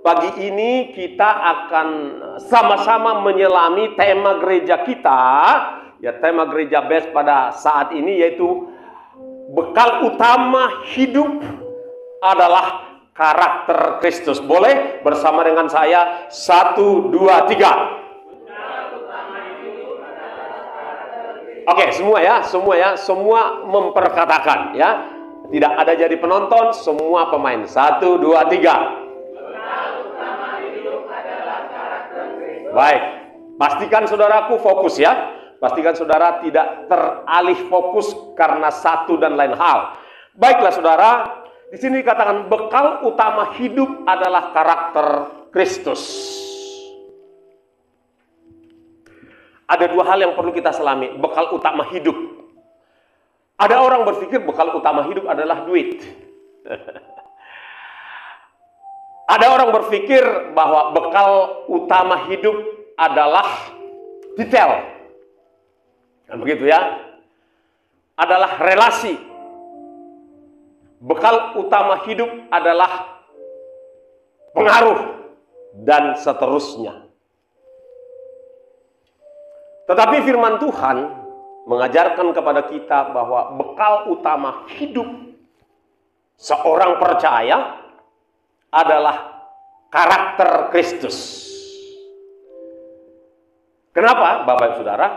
Pagi ini kita akan sama-sama menyelami tema gereja kita, ya tema gereja BES pada saat ini, yaitu bekal utama hidup adalah karakter Kristus. Boleh bersama dengan saya? 1, 2, 3. Oke, semua memperkatakan ya. Tidak ada jadi penonton, semua pemain. 1, 2, 3. Baik, pastikan saudaraku fokus ya. Pastikan saudara tidak teralih fokus karena satu dan lain hal. Baiklah saudara, di sini dikatakan bekal utama hidup adalah karakter Kristus. Ada dua hal yang perlu kita selami, bekal utama hidup. Ada orang berpikir bekal utama hidup adalah duit. Ada orang berpikir bahwa bekal utama hidup adalah detail. Kan begitu ya? Adalah relasi. Bekal utama hidup adalah pengaruh dan seterusnya. Tetapi firman Tuhan mengajarkan kepada kita bahwa bekal utama hidup seorang percaya adalah karakter Kristus. Kenapa, Bapak Ibu Saudara?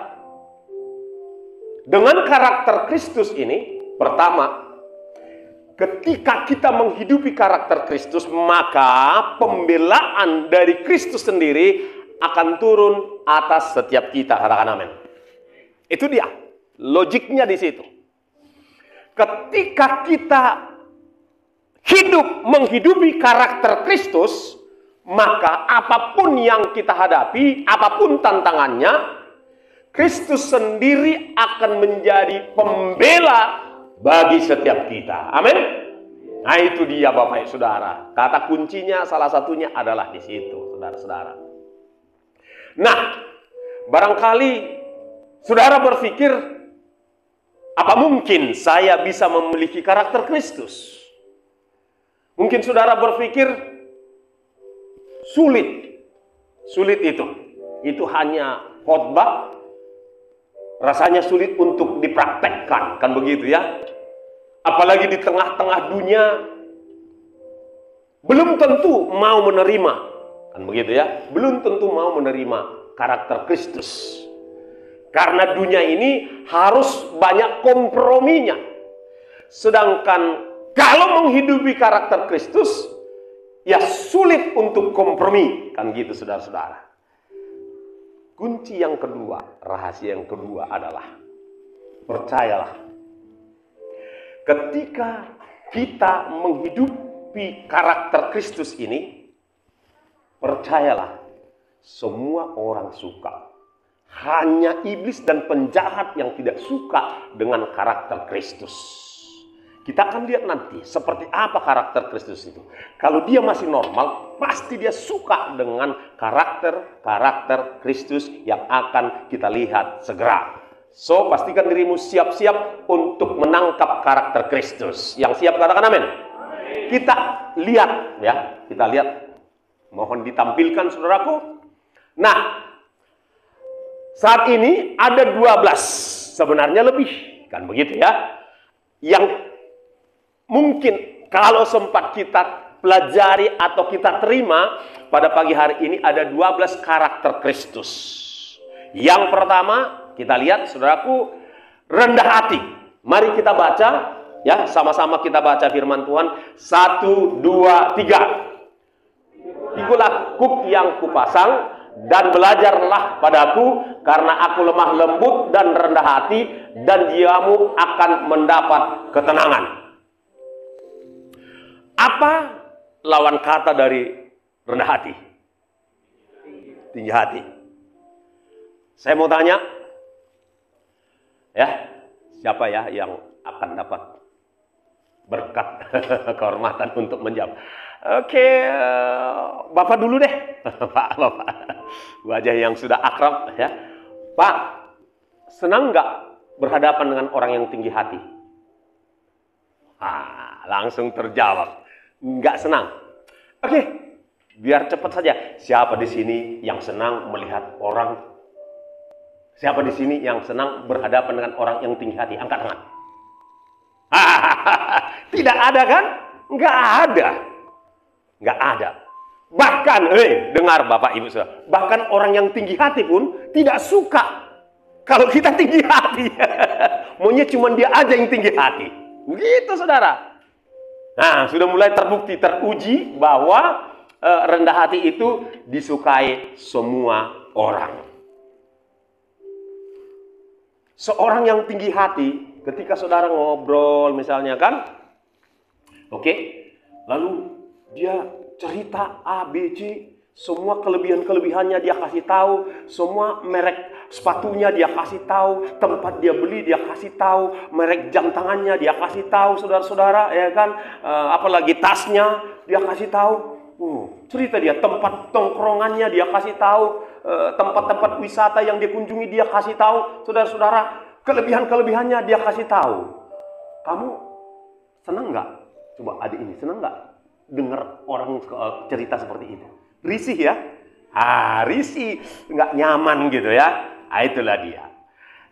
Dengan karakter Kristus ini, pertama, ketika kita menghidupi karakter Kristus, maka pembelaan dari Kristus sendiri akan turun atas setiap kita. Katakan amin. Itu dia, logiknya di situ. Ketika kita menghidupi karakter Kristus, maka apapun yang kita hadapi, apapun tantangannya, Kristus sendiri akan menjadi pembela bagi setiap kita. Amin. Nah itu dia Bapak Ibu Saudara. Kata kuncinya salah satunya adalah di situ, saudara-saudara. Nah, barangkali saudara berpikir, apa mungkin saya bisa memiliki karakter Kristus? Mungkin saudara berpikir sulit itu hanya khotbah, rasanya sulit untuk dipraktekkan, kan begitu ya? Apalagi di tengah-tengah dunia belum tentu mau menerima, kan begitu ya? Belum tentu mau menerima karakter Kristus, karena dunia ini harus banyak komprominya. Sedangkan kalau menghidupi karakter Kristus, ya sulit untuk kompromi. Kan gitu saudara-saudara. Kunci yang kedua, rahasia yang kedua adalah, percayalah. Ketika kita menghidupi karakter Kristus ini, percayalah, semua orang suka. Hanya iblis dan penjahat yang tidak suka dengan karakter Kristus. Kita akan lihat nanti seperti apa karakter Kristus itu. Kalau dia masih normal, pasti dia suka dengan karakter Kristus yang akan kita lihat segera. So, pastikan dirimu siap-siap untuk menangkap karakter Kristus. Yang siap katakan amin. Kita lihat ya, kita lihat. Mohon ditampilkan saudaraku. Nah, saat ini ada 12, sebenarnya lebih, kan begitu ya. Yang mungkin kalau sempat kita pelajari atau kita terima pada pagi hari ini, ada 12 karakter Kristus. Yang pertama, kita lihat saudaraku, rendah hati. Mari kita baca ya, sama-sama kita baca firman Tuhan. 1, 2, 3. Ikulah kuk yang kupasang dan belajarlah padaku, karena aku lemah lembut dan rendah hati, dan diamu akan mendapat ketenangan. Apa lawan kata dari rendah hati? Tinggi hati. Saya mau tanya, ya, siapa ya yang akan dapat berkat kehormatan untuk menjawab? Oke, Bapak dulu deh. Bapak, wajah yang sudah akrab ya. Pak, senang nggak berhadapan dengan orang yang tinggi hati? Langsung terjawab, nggak senang. Oke, Biar cepat saja. Siapa di sini yang senang melihat orang? Siapa di sini yang senang berhadapan dengan orang yang tinggi hati? Angkat tangan. Tidak ada kan? Nggak ada. Nggak ada. Bahkan, dengar Bapak Ibu Saudara, bahkan orang yang tinggi hati pun tidak suka kalau kita tinggi hati. Maunya cuma dia aja yang tinggi hati. Begitu Saudara. Nah, sudah mulai terbukti, teruji bahwa rendah hati itu disukai semua orang. Seorang yang tinggi hati, ketika Saudara ngobrol misalnya kan, oke, lalu dia cerita A, B, C, semua kelebihan-kelebihannya dia kasih tahu, semua merek sepatunya dia kasih tahu, tempat dia beli dia kasih tahu, merek jam tangannya dia kasih tahu, saudara-saudara, ya kan, apalagi tasnya dia kasih tahu. Cerita dia, tempat tongkrongannya dia kasih tahu, tempat-tempat wisata yang dikunjungi dia kasih tahu, saudara-saudara, kelebihan-kelebihannya dia kasih tahu. Kamu senang nggak? Coba adik ini senang nggak dengar orang cerita seperti itu? Risih ya? Risih, nggak nyaman gitu ya. Itulah dia.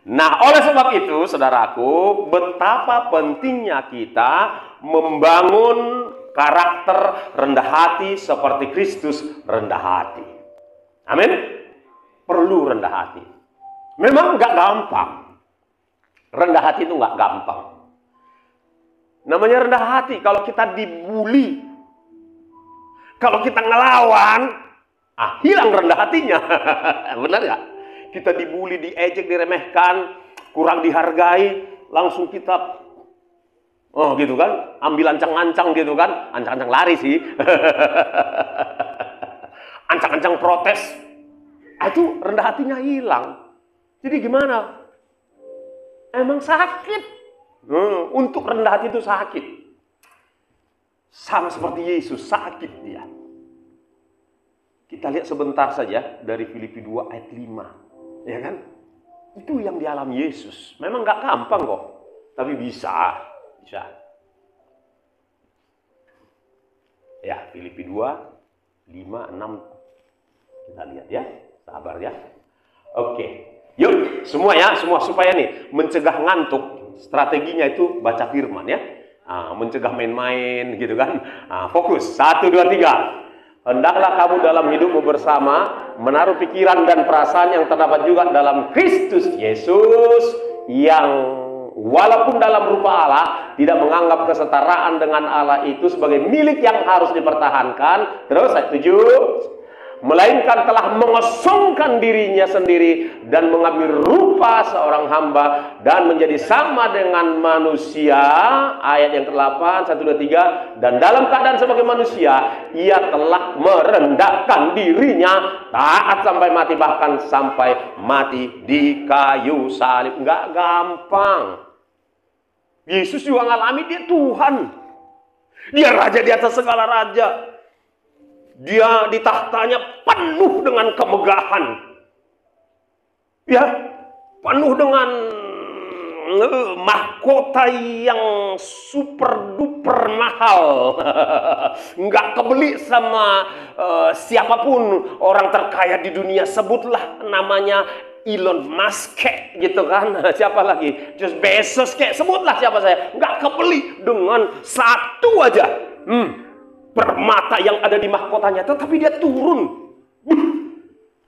Nah, oleh sebab itu, saudaraku, betapa pentingnya kita membangun karakter rendah hati seperti Kristus rendah hati. Amin? Perlu rendah hati. Memang nggak gampang. Rendah hati itu nggak gampang. Namanya rendah hati, kalau kita dibully, kalau kita ngelawan, hilang rendah hatinya. Benar nggak? Kita dibully, diejek, diremehkan, kurang dihargai, langsung kita, gitu kan, ambil ancang-ancang gitu kan, ancang-ancang lari sih, ancang-ancang protes, itu rendah hatinya hilang. Jadi gimana? Emang sakit. Untuk rendah hati itu sakit. Sama seperti Yesus, sakit dia. Kita lihat sebentar saja dari Filipi 2 ayat 5. Ya kan? Itu yang dialami Yesus. Memang nggak gampang kok. Tapi bisa. Ya, Filipi 2, 5, 6. Kita lihat ya. Sabar ya. Oke. Yuk, semua ya. Semua supaya nih mencegah ngantuk. Strateginya itu baca firman ya. Mencegah main-main gitu kan. Fokus. 1, 2, 3. Hendaklah kamu dalam hidupmu bersama menaruh pikiran dan perasaan yang terdapat juga dalam Kristus Yesus, yang walaupun dalam rupa Allah tidak menganggap kesetaraan dengan Allah itu sebagai milik yang harus dipertahankan. Terus ayat 7. Melainkan telah mengosongkan dirinya sendiri dan mengambil rupa seorang hamba dan menjadi sama dengan manusia. Ayat yang ke-8, 1, 2, 3. Dan dalam keadaan sebagai manusia, ia telah merendahkan dirinya, taat sampai mati, bahkan sampai mati di kayu salib. Nggak gampang. Yesus juga ngalami, dia Tuhan. Dia raja di atas segala raja. Dia di tahtanya penuh dengan kemegahan. Ya, penuh dengan mahkota yang super duper mahal. Nggak kebeli sama siapapun orang terkaya di dunia. Sebutlah namanya Elon Musk gitu kan. Siapa lagi? Just Bezos kayak, sebutlah siapa saya. Nggak kebeli dengan satu aja. Permata yang ada di mahkotanya, tetapi dia turun.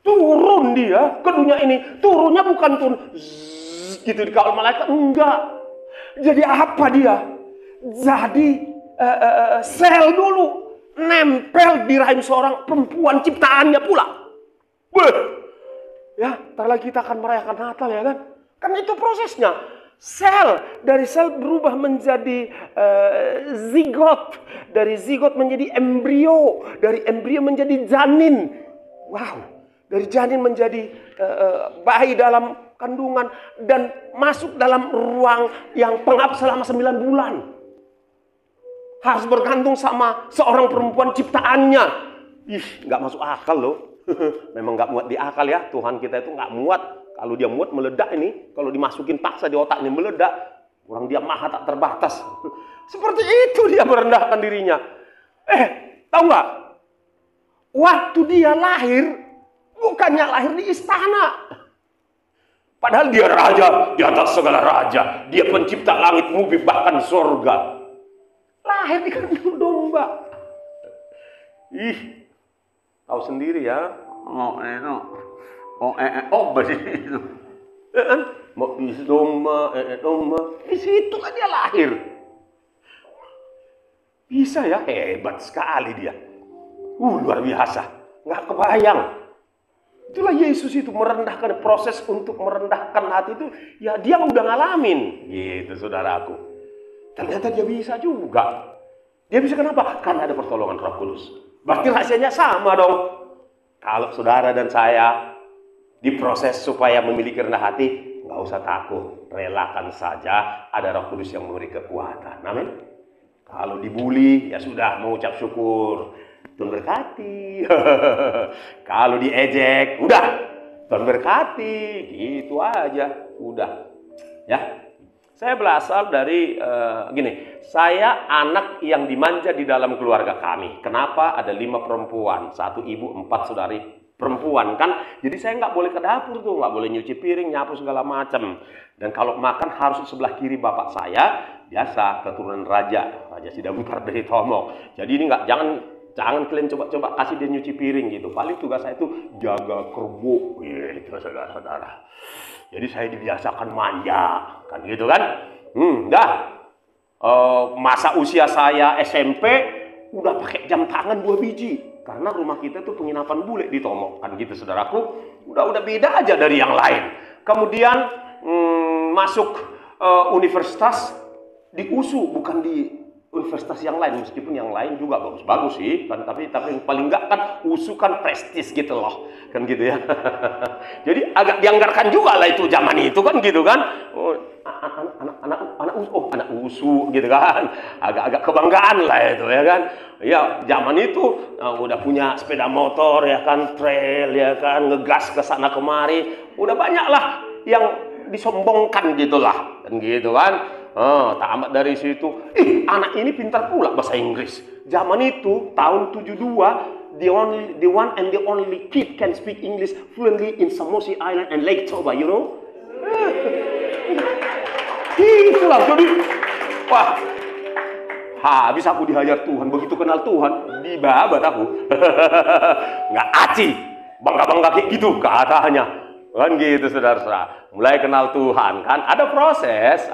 Turun dia ke dunia ini. Turunnya bukan turun gitu dikawal malaikat, enggak. Jadi apa dia? Jadi sel dulu nempel di rahim seorang perempuan ciptaannya pula. Ya, ntar lagi kita akan merayakan Natal ya kan? Kan itu prosesnya. Dari sel berubah menjadi zigot, dari zigot menjadi embrio, dari embrio menjadi janin. Wow, dari janin menjadi bayi dalam kandungan dan masuk dalam ruang yang pengap selama 9 bulan. Harus bergantung sama seorang perempuan ciptaannya. Nggak masuk akal loh. Memang nggak muat di akal ya. Tuhan kita itu nggak muat. Kalau dia muat meledak ini, kalau dimasukin paksa di otak ini meledak. Orang dia maha tak terbatas. Seperti itu dia merendahkan dirinya. Tahu nggak? waktu dia lahir, bukannya lahir di istana. Padahal dia raja di atas segala raja. Dia pencipta langit bumi bahkan surga. Lahir di kandang domba. Ih, tahu sendiri ya. Begitu. Mau di domba, di situ kan dia lahir. Bisa ya, hebat sekali dia. Luar biasa. Nggak kebayang. Itulah Yesus itu merendahkan, proses untuk merendahkan hati itu, ya dia udah ngalamin. Gitu saudaraku. Ternyata dia bisa juga. Dia bisa kenapa? Karena ada pertolongan Roh Kudus. Berarti rahasianya sama dong. Kalau saudara dan saya diproses supaya memiliki rendah hati, nggak usah takut. Relakan saja, ada Roh Kudus yang memberi kekuatan. Amin. Kalau dibully, ya sudah mengucap syukur. Tuhan berkati. Kalau diejek, udah Tuhan berkati. Gitu aja, udah. Ya, saya berasal dari gini. Saya anak yang dimanja di dalam keluarga kami. Kenapa? Ada 5 perempuan, 1 ibu, 4 saudari perempuan kan. Jadi saya nggak boleh ke dapur tuh, nggak boleh nyuci piring, nyapu segala macam. Dan kalau makan harus sebelah kiri bapak saya. Biasa keturunan raja Sidabutar dari Tomok. Jadi ini nggak, jangan kalian coba-coba kasih dia nyuci piring gitu. Paling tugas saya itu jaga kerbau gitu saudara-saudara. Jadi saya dibiasakan manja kan gitu kan. Masa usia saya SMP udah pakai jam tangan 2 biji. Karena rumah kita tuh penginapan bule di Tomok kan gitu saudaraku. Udah beda aja dari yang lain. Kemudian masuk universitas di USU, bukan di universitas yang lain, meskipun yang lain juga bagus-bagus sih kan, tapi paling enggak kan USU kan prestis gitu loh kan gitu ya. Jadi agak dianggarkan juga lah itu zaman itu kan gitu kan. Anak USU gitu kan, agak kebanggaan lah itu ya kan. Ya zaman itu udah punya sepeda motor ya kan, trail ya kan, ngegas ke sana kemari, udah banyak lah yang disombongkan gitulah kan gitu kan. Tamat dari situ, anak ini pintar pula bahasa Inggris. Zaman itu tahun 72, the one and the only kid can speak English fluently in Samosir Island and Lake Toba, you know? Itulah jadi, wah, habis aku dihajar Tuhan. Begitu kenal Tuhan, dibabat aku. Nggak aci, bangga-bangga kayak gitu katanya. Kan gitu saudara-saudara. Mulai kenal Tuhan kan, ada proses.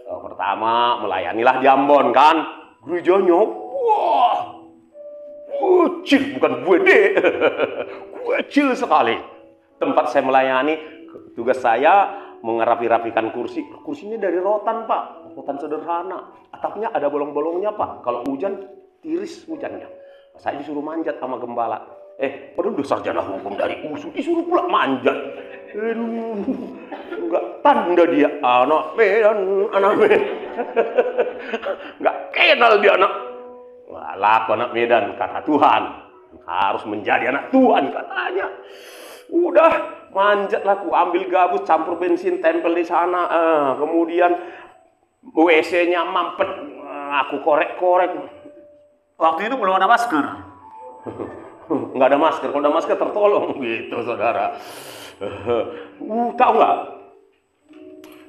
Pertama melayanilah di Ambon kan. Gerejanya, wah, kecil, bukan gede, kecil sekali. Tempat saya melayani, tugas saya mengerapi-rapikan kursi. Kursinya dari rotan pak, rotan sederhana. Atapnya ada bolong-bolongnya pak. Kalau hujan, tiris hujannya. Saya disuruh manjat sama gembala. Padahal udah sarjana hukum dari USU, disuruh pula manjat. Enggak tanda dia anak Medan. Enggak kenal dia anak. Laku anak Medan, kata Tuhan. Harus menjadi anak Tuhan katanya. Udah manjat lah, aku ambil gabus, campur bensin, tempel di sana. Kemudian WC-nya mampet, aku korek-korek. Waktu itu belum ada masker. Nggak ada masker, kalau ada masker tertolong gitu saudara. Tahu nggak?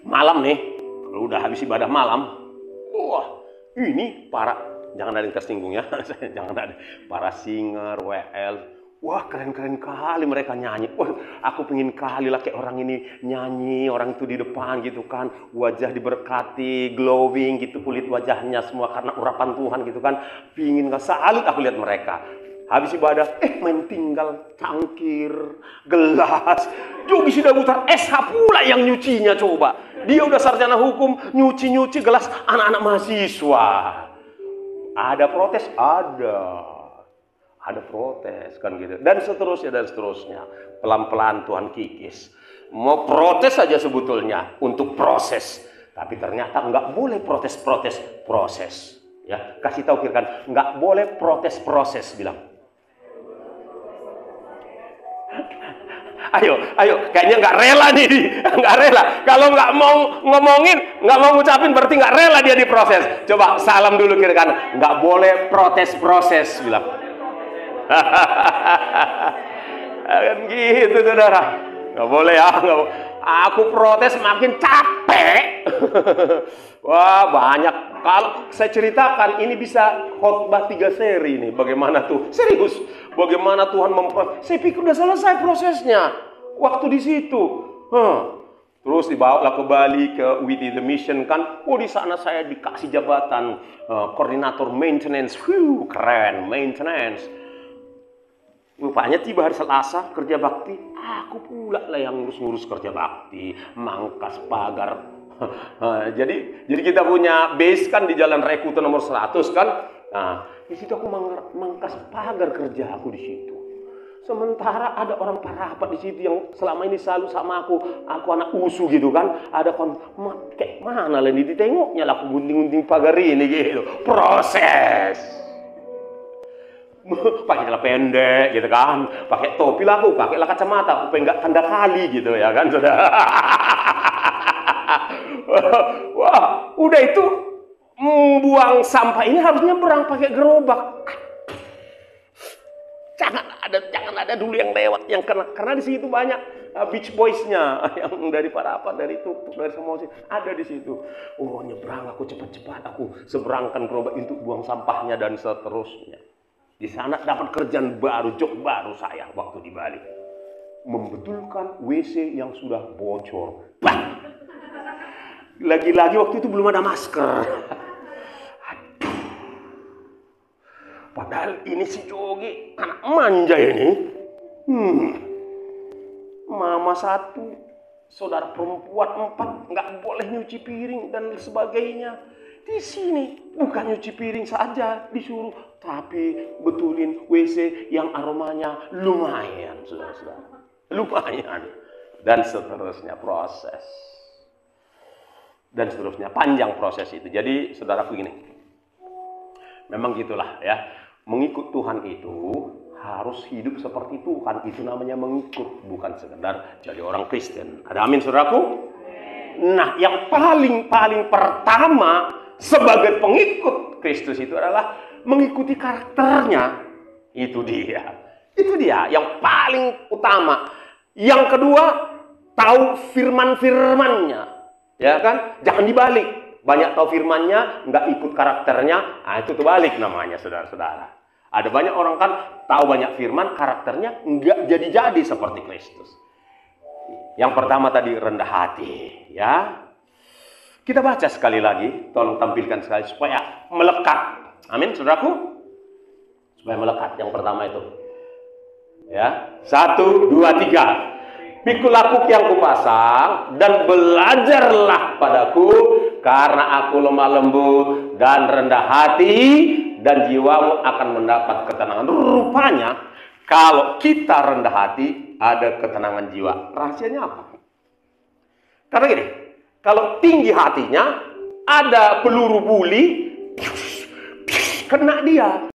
Malam nih, kalau udah habis ibadah malam, wah ini jangan ada yang tersinggung ya, jangan ada para singer, WL, wah keren-keren kali mereka nyanyi. Wah aku pengen kali lah kayak orang ini nyanyi, orang itu di depan gitu kan, wajah diberkati, glowing gitu kulit wajahnya semua karena urapan Tuhan gitu kan. Pingin nggak, salut aku lihat mereka. Habis ibadah, main tinggal cangkir, gelas. Jogi Sidabutar SH pula yang nyucinya coba. Dia udah sarjana hukum, nyuci gelas anak-anak mahasiswa. Ada protes? Ada protes kan gitu. Dan seterusnya. Pelan-pelan Tuhan kikis. Mau protes saja sebetulnya untuk proses. Tapi ternyata nggak boleh proses. Ya, kasih tahu kan, nggak boleh proses bilang. Ayo, kayaknya nggak rela nih, nggak rela. Kalau nggak mau ngomongin, nggak mau ngucapin, berarti nggak rela dia diproses. Coba salam dulu kira kan, nggak boleh proses bilang. Kan gitu, saudara. Nggak boleh ya. Nggak boleh. Aku protes makin capek. Wah, banyak. Kalau saya ceritakan, ini bisa khotbah 3 seri nih. Bagaimana tuh? Serius. Bagaimana Tuhan memproses. Saya pikir udah selesai prosesnya. Waktu di situ. Terus dibawa ke Bali, ke Witty the Mission kan. Oh, di sana saya dikasih jabatan koordinator maintenance. Keren, maintenance. Rupanya tiba hari Selasa kerja bakti, aku pula lah yang ngurus-ngurus kerja bakti, mangkas pagar. jadi kita punya base kan di Jalan Rekuta nomor 100 kan. Nah, di situ aku mangkas pagar kerja aku di situ. Sementara ada orang parapat di situ yang selama ini selalu sama aku anak usu gitu kan. Ada kayak mana lah ini ditengoknya lah aku gunting-gunting pagar ini gitu. Proses. Pakai celana pendek gitu kan, pakai topi lah aku, pakailah kacamata, aku enggak tanda kali gitu ya kan, saudara. Wah, udah itu buang sampah ini harus nyebrang pakai gerobak. Jangan ada dulu yang lewat yang karena di situ banyak beach boys-nya yang dari Parapat, dari Tuk-Tuk, dari semua ada di situ. Oh, nyebrang aku cepat-cepat, aku seberangkan gerobak untuk buang sampahnya dan seterusnya. Di sana dapat kerjaan baru, job baru saya waktu di Bali. Membetulkan WC yang sudah bocor. Bah! Lagi-lagi waktu itu belum ada masker. Aduh. Padahal ini si Jogi, anak manja ini. Mama 1, saudara perempuan 4, nggak boleh nyuci piring dan sebagainya. Di sini bukan nyuci piring saja disuruh, tapi betulin WC yang aromanya lumayan, saudara-saudara. Lumayan. Dan seterusnya proses. Dan seterusnya, panjang proses itu. Jadi, saudaraku gini. Memang gitulah ya. Mengikut Tuhan itu harus hidup seperti Tuhan. Itu namanya mengikut, bukan sekedar jadi orang Kristen. Ada amin, saudaraku? Nah, yang paling pertama sebagai pengikut Kristus itu adalah mengikuti karakternya. Itu dia yang paling utama. Yang kedua, tahu firman-firmannya, ya kan? Jangan dibalik. Banyak tahu firmannya, nggak ikut karakternya, itu terbalik namanya, saudara-saudara. Ada banyak orang kan tahu banyak firman, karakternya nggak jadi-jadi seperti Kristus. Yang pertama tadi rendah hati, ya. Kita baca sekali lagi, tolong tampilkan sekali supaya melekat. Amin, saudaraku? Supaya melekat yang pertama itu. Ya, 1, 2, 3. Pikul aku yang kupasang dan belajarlah padaku, karena aku lemah lembut dan rendah hati, dan jiwamu akan mendapat ketenangan. Rupanya kalau kita rendah hati ada ketenangan jiwa. Rahasianya apa? Karena gini, kalau tinggi hatinya, ada peluru buli, kena dia.